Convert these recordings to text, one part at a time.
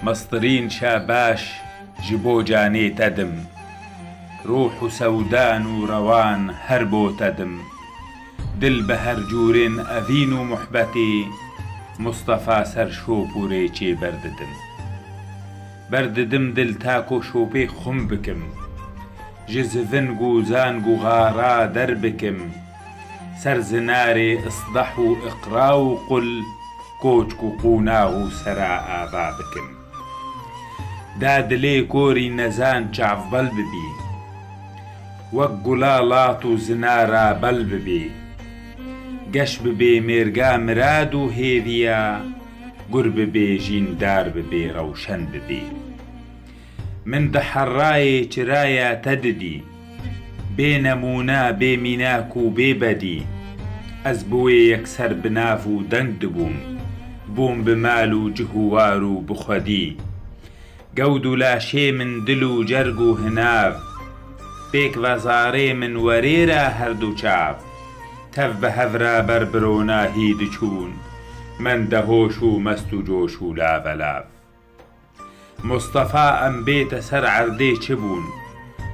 مەسترین شاباش ji bo canê te dim Ruh û sewdan û rewan her bo te dim Dil bi her cûrên evîn û muhbetê Mustefa ser şop û rêçê berdidim Berdidim dil tak û şopê xum bikim Ji ziving û zang û xara derbikim Ser zinarê isdah û iqra û qul Koçk û qûnağ û sera ava bikim Da dilê korî nezan çavbel bibî Wek gula lat û zinara bel bibî Geş bibê mêrga mirad û hêviya Gur bibê jîndar bibê rewşen bibî Min di herrayê çiraya te didî Bê nemûna bê mînak û bê bedî Ez bi wê yekser bi nav û deng dibûm Bûm bi mal û cih û war û bi xwedî Gewd û laşê min dil û cerg û hinav Pêk vezarê min werê ra her du çav Tev bi hev ra ber bironahî diçûn Men de hoş û mest û coş û lavelav Mustefa em bête ser erdê çi bûn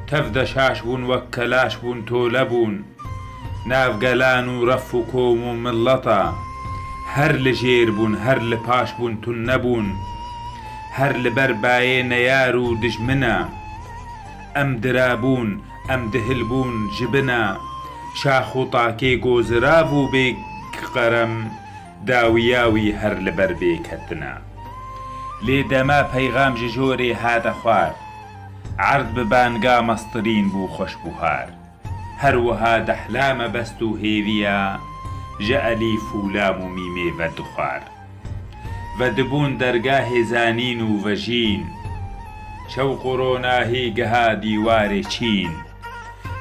Tev de şaş bûn wek kelaş bûn tole bûn Nav gelan û ref û kom û milleta Her li jêr bûn her li paş bûn tun nebûn Her li ber bayê neyar û dijmina Em dirabûn em dihilbûn ji bina Şax û takê gozirav û bê qerem Dawiya wî her li ber bê ketina Lê dema peygam ji jorê hate xwar Erd bi banga mestırîn bû xweşbûhar Her wiha dehlame best û hêviya Ji elîf û lam û mîmê vedixwar Vedibûn dergahê zanîn û vejîn Şewq û ronahî geha dîwarê çîn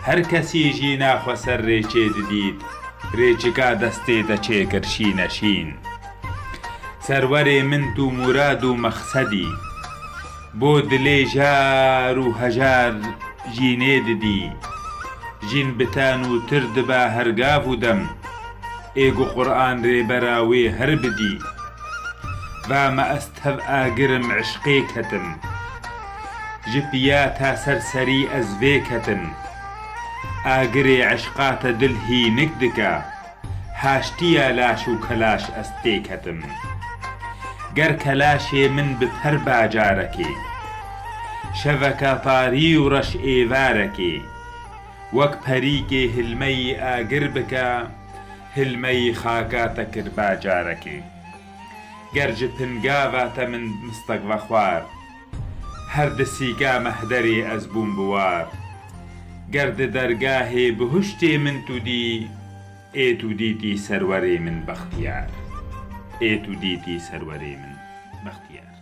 Her kesî jî naxwe ser rêçê didît Rêçika destê de çêkir şîneşîn Serwerê min tu murad û mexsedî Bo dilê jar û hejar jînê didî Jîn bitan û tir dibe her gav û dem Êg û Qur'an rêbera wê her bidî Vame ez tev agirim eşqê ketim Ji piya ta serserî ez vê ketim Agirê eşqa te dil hînik dike Haştiya laş û kelaş ez tê ketim Ger kelaşê min bi her bacarekê Şeveke tarî û reş êvarekê Wek perîkê hilmeyî agir bike Hilmeyî xaka te kir bacarekê Ger ji pingava te min mistek vexwar Her di sîga mehderê ez bûm bi war Ger di dergahê bihuştê min tu dî Ê tu dîtî serwerê min bextiyar Ê tu dîtî serwerê min bextiyar